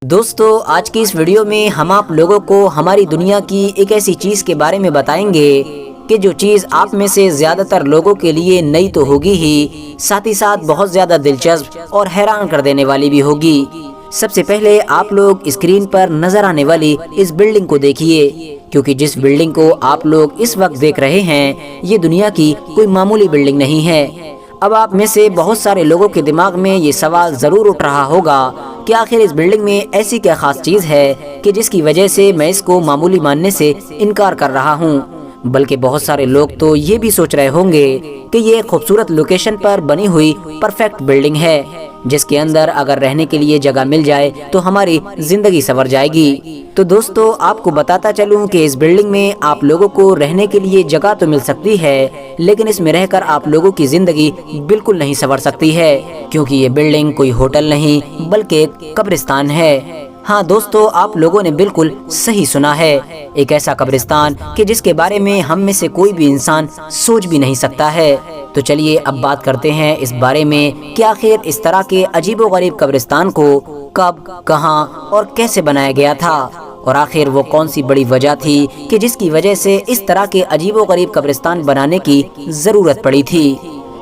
दोस्तों, आज की इस वीडियो में हम आप लोगों को हमारी दुनिया की एक ऐसी चीज़ के बारे में बताएंगे कि जो चीज़ आप में से ज़्यादातर लोगों के लिए नई तो होगी ही, साथ ही साथ बहुत ज़्यादा दिलचस्प और हैरान कर देने वाली भी होगी। सबसे पहले आप लोग स्क्रीन पर नज़र आने वाली इस बिल्डिंग को देखिए, क्योंकि जिस बिल्डिंग को आप लोग इस वक्त देख रहे हैं ये दुनिया की कोई मामूली बिल्डिंग नहीं है। अब आप में से बहुत सारे लोगों के दिमाग में ये सवाल ज़रूर उठ रहा होगा कि आखिर इस बिल्डिंग में ऐसी क्या खास चीज़ है कि जिसकी वजह से मैं इसको मामूली मानने से इनकार कर रहा हूँ। बल्कि बहुत सारे लोग तो ये भी सोच रहे होंगे कि ये खूबसूरत लोकेशन पर बनी हुई परफेक्ट बिल्डिंग है, जिसके अंदर अगर रहने के लिए जगह मिल जाए तो हमारी जिंदगी संवर जाएगी। तो दोस्तों, आपको बताता चलूं कि इस बिल्डिंग में आप लोगों को रहने के लिए जगह तो मिल सकती है, लेकिन इसमें रहकर आप लोगों की जिंदगी बिल्कुल नहीं संवर सकती है, क्योंकि ये बिल्डिंग कोई होटल नहीं बल्कि एक कब्रिस्तान है। हाँ दोस्तों, आप लोगों ने बिल्कुल सही सुना है, एक ऐसा कब्रिस्तान कि जिसके बारे में हम में से कोई भी इंसान सोच भी नहीं सकता है। तो चलिए अब बात करते हैं इस बारे में कि आखिर इस तरह के अजीबोगरीब कब्रिस्तान को कब, कहां और कैसे बनाया गया था, और आखिर वो कौन सी बड़ी वजह थी कि जिसकी वजह से इस तरह के अजीबोगरीब कब्रिस्तान बनाने की ज़रूरत पड़ी थी।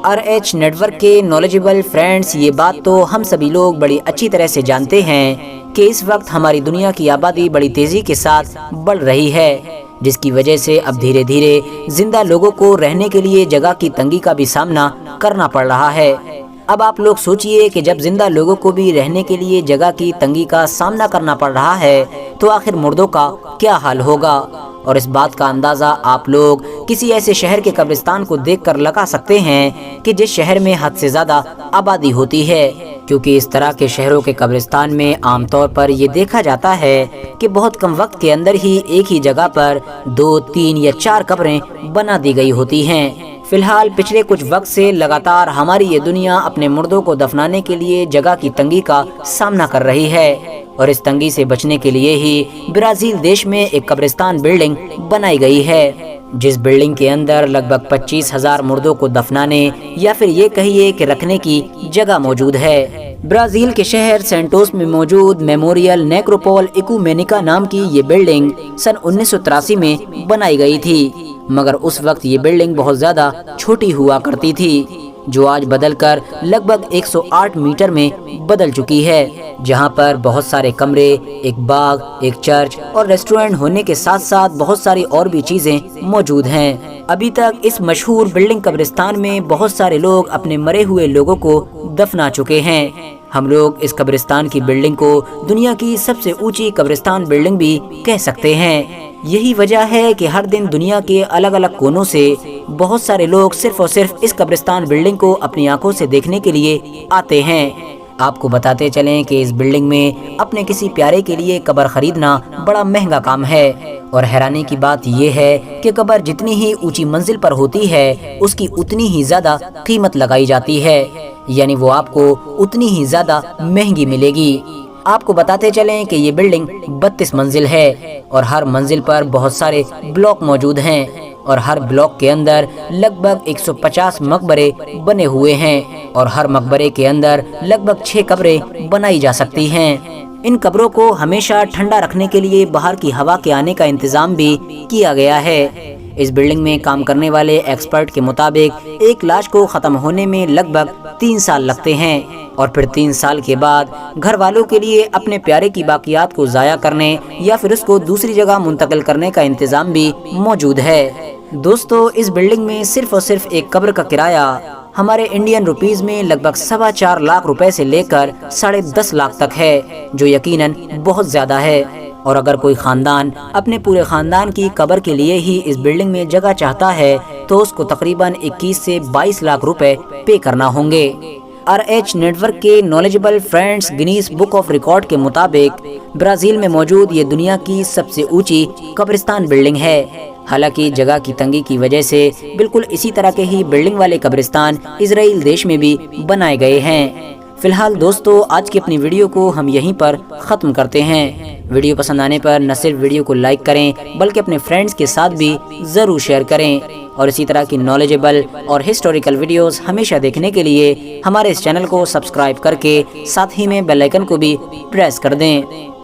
RH नेटवर्क के नॉलेजेबल फ्रेंड्स, ये बात तो हम सभी लोग बड़ी अच्छी तरह से जानते हैं कि इस वक्त हमारी दुनिया की आबादी बड़ी तेज़ी के साथ बढ़ रही है, जिसकी वजह से अब धीरे धीरे जिंदा लोगों को रहने के लिए जगह की तंगी का भी सामना करना पड़ रहा है। अब आप लोग सोचिए कि जब जिंदा लोगों को भी रहने के लिए जगह की तंगी का सामना करना पड़ रहा है तो आखिर मुर्दों का क्या हाल होगा। और इस बात का अंदाज़ा आप लोग किसी ऐसे शहर के कब्रिस्तान को देखकर लगा सकते हैं कि जिस शहर में हद से ज़्यादा आबादी होती है, क्योंकि इस तरह के शहरों के कब्रिस्तान में आमतौर पर ये देखा जाता है कि बहुत कम वक्त के अंदर ही एक ही जगह पर 2, 3 या 4 कब्रें बना दी गई होती हैं। फिलहाल पिछले कुछ वक्त से लगातार हमारी ये दुनिया अपने मुर्दों को दफनाने के लिए जगह की तंगी का सामना कर रही है, और इस तंगी से बचने के लिए ही ब्राज़ील देश में एक कब्रिस्तान बिल्डिंग बनाई गई है, जिस बिल्डिंग के अंदर लगभग 25,000 मुर्दों को दफनाने या फिर ये कहिए कि रखने की जगह मौजूद है। ब्राज़ील के शहर सेंटोस में मौजूद मेमोरियल नेक्रोपोल इकुमेनिका नाम की ये बिल्डिंग सन 1983 में बनाई गई थी, मगर उस वक्त ये बिल्डिंग बहुत ज़्यादा छोटी हुआ करती थी, जो आज बदलकर लगभग 108 मीटर में बदल चुकी है, जहां पर बहुत सारे कमरे, एक बाग, एक चर्च और रेस्टोरेंट होने के साथ साथ बहुत सारी और भी चीजें मौजूद हैं। अभी तक इस मशहूर बिल्डिंग कब्रिस्तान में बहुत सारे लोग अपने मरे हुए लोगों को दफना चुके हैं। हम लोग इस कब्रिस्तान की बिल्डिंग को दुनिया की सबसे ऊंची कब्रिस्तान बिल्डिंग भी कह सकते हैं। यही वजह है कि हर दिन दुनिया के अलग अलग कोनों से बहुत सारे लोग सिर्फ और सिर्फ इस कब्रिस्तान बिल्डिंग को अपनी आंखों से देखने के लिए आते हैं। आपको बताते चलें कि इस बिल्डिंग में अपने किसी प्यारे के लिए कब्र खरीदना बड़ा महंगा काम है, और हैरानी की बात यह है कि कब्र जितनी ही ऊंची मंजिल पर होती है उसकी उतनी ही ज्यादा कीमत लगाई जाती है, यानी वो आपको उतनी ही ज्यादा महंगी मिलेगी। आपको बताते चलें कि ये बिल्डिंग 32 मंजिल है, और हर मंजिल पर बहुत सारे ब्लॉक मौजूद हैं, और हर ब्लॉक के अंदर लगभग 150 मकबरे बने हुए हैं, और हर मकबरे के अंदर लगभग 6 कब्रें बनाई जा सकती हैं। इन कब्रों को हमेशा ठंडा रखने के लिए बाहर की हवा के आने का इंतजाम भी किया गया है। इस बिल्डिंग में काम करने वाले एक्सपर्ट के मुताबिक एक लाश को खत्म होने में लगभग 3 साल लगते हैं, और फिर 3 साल के बाद घर वालों के लिए अपने प्यारे की बाकियात को ज़ाया करने या फिर उसको दूसरी जगह मुंतकिल करने का इंतज़ाम भी मौजूद है। दोस्तों, इस बिल्डिंग में सिर्फ और सिर्फ एक कब्र का किराया हमारे इंडियन रुपीज़ में लगभग 4.25 लाख रुपए से लेकर 10.5 लाख तक है, जो यकीनन बहुत ज़्यादा है। और अगर कोई खानदान अपने पूरे खानदान की कब्र के लिए ही इस बिल्डिंग में जगह चाहता है तो उसको तकरीबन 21 से 22 लाख रुपए पे करना होंगे। RH नेटवर्क के knowledgeable friends, Guinness book of record के मुताबिक ब्राज़ील में मौजूद ये दुनिया की सबसे ऊंची कब्रिस्तान बिल्डिंग है। हालांकि जगह की तंगी की वजह से बिल्कुल इसी तरह के ही बिल्डिंग वाले कब्रिस्तान इजराइल देश में भी बनाए गए हैं। फिलहाल दोस्तों, आज की अपनी वीडियो को हम यहीं पर ख़त्म करते हैं। वीडियो पसंद आने पर न सिर्फ वीडियो को लाइक करें बल्कि अपने फ्रेंड्स के साथ भी ज़रूर शेयर करें, और इसी तरह की नॉलेजेबल और हिस्टोरिकल वीडियोस हमेशा देखने के लिए हमारे इस चैनल को सब्सक्राइब करके साथ ही में बेल आइकन को भी प्रेस कर दें।